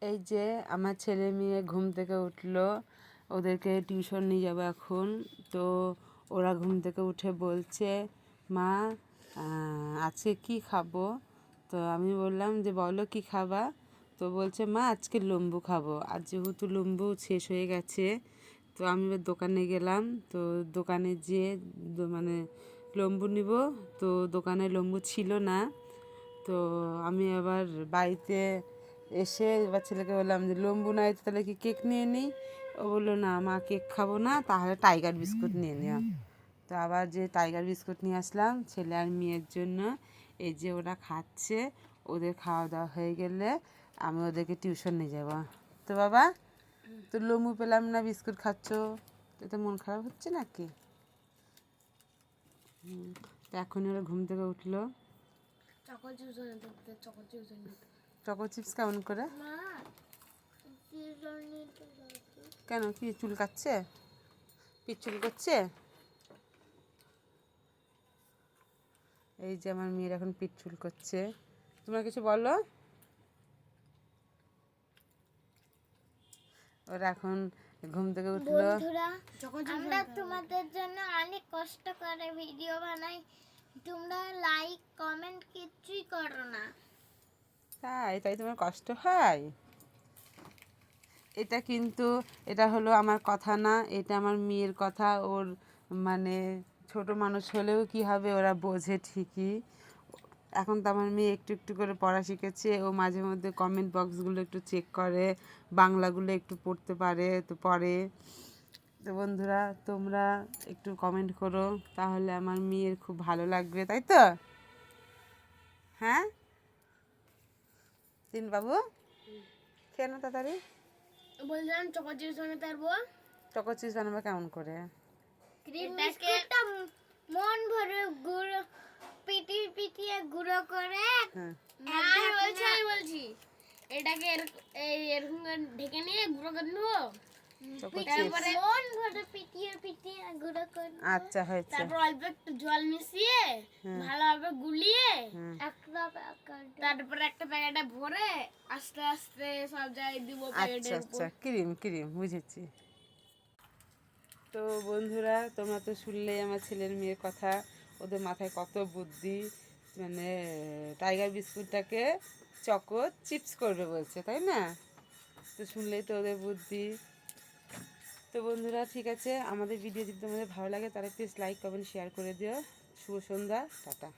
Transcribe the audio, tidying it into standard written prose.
এই যে আমার ছেলে মেয়ে ঘুম থেকে উঠলো, ওদেরকে টিউশন নিয়ে যাবো এখন। তো ওরা ঘুম থেকে উঠে বলছে, মা আজকে কি খাবো? তো আমি বললাম যে বলো কি খাবা? তো বলছে মা আজকে লম্বু খাবো। আর যেহেতু লম্বু শেষ হয়ে গেছে, তো আমি এবার দোকানে গেলাম। তো দোকানে যেয়ে মানে লম্বু নিব, তো দোকানে লম্বু ছিল না। তো আমি আবার বাড়িতে এসে এবার ছেলেকে বললাম যে লম্বু নাই তো তাহলে কি কেক নিয়ে নিই? ও বললো না মা কেক খাবো না, তাহলে টাইগার বিস্কুট নিয়ে নিও। তো আবার যে টাইগার বিস্কুট নিয়ে আসলাম ছেলে আর মেয়ের জন্য। এই যে ওরা খাচ্ছে, ওদের খাওয়া দাওয়া হয়ে গেলে আমি ওদেরকে টিউশন নিয়ে যাবো। তো বাবা, তো লম্বু পেলাম না, বিস্কুট খাচ্ছ, তো মন খারাপ হচ্ছে নাকি? তো এখনই ওরা ঘুম থেকে উঠলো। চকো চিপস কেমন করে? কেন, কি চুল কাটছে? পিচ্চুল করছে? এই যে আমার মেয়ের এখন পিচ্চুল করছে। তোমরা কিছু বলো। ওরা এখন ঘুম থেকে উঠলো। বন্ধুরা, আমরা তোমাদের জন্য অনেক কষ্ট করে ভিডিও বানাই, তোমরা লাইক কমেন্ট কিছুই করো না। তাই তাই তোমার কষ্ট হয়? এটা হলো আমার কথা না, এটা আমার মেয়ের কথা। ওর মানে ছোট মানুষ হলেও কি হবে, ওরা বোঝে ঠিকই। এখন তো আমার মেয়ে একটু একটু করে পড়া শিখেছে, ও মাঝে মধ্যে কমেন্ট বক্সগুলো একটু চেক করে, বাংলাগুলো একটু পড়তে পারে, তো পড়ে। তো বন্ধুরা, তোমরা একটু কমেন্ট করো, তাহলে আমার মেয়ের খুব ভালো লাগবে, তাই তো? হ্যাঁ তিন বাবু, কেন তাড়াতাড়ি বললাম চকো চিপস বানাতে পারবো। চকো চিপস বানাবো কেমন করে? ক্রিম বিস্কুটটা মন ভরে গুঁড়ো পিটিয়ে গুঁড়ো করে। হ্যাঁ, আমি বলছি এটাকে এরকম ঢেকে নিয়ে গুঁড়ো করে নেবো। Choco chips. তারপরে মন ভরে পিটিয়ে গুঁড়ো করে আচ্ছা হয়েছে। তারপর অল্প একটু জল মিশিয়ে ভালোভাবে গুলিয়ে তারপরে একটা প্যাকেটে ভরে আস্তে আস্তে সব জায়গায় দিব আচ্ছা প্যাকেটের উপর। আচ্ছা, ক্রিম ক্রিম বুঝেছি। তো বন্ধুরা, তোমরা তো শুনলেই আমার ছেলের মেয়ের কথা, ওদের মাথায় কত বুদ্ধি। মানে টাইগার বিস্কুটটাকে চকো চিপস করবে বলছে, তাই না? তো শুনলেই তো ওদের বুদ্ধি। তো বন্ধুরা, ঠিক আছে, আমাদের ভিডিও যদি তোমাদের ভালো লাগে তাহলে প্লিজ লাইক কমেন্ট শেয়ার করে দিও। শুভ সন্ধ্যা, টাটা।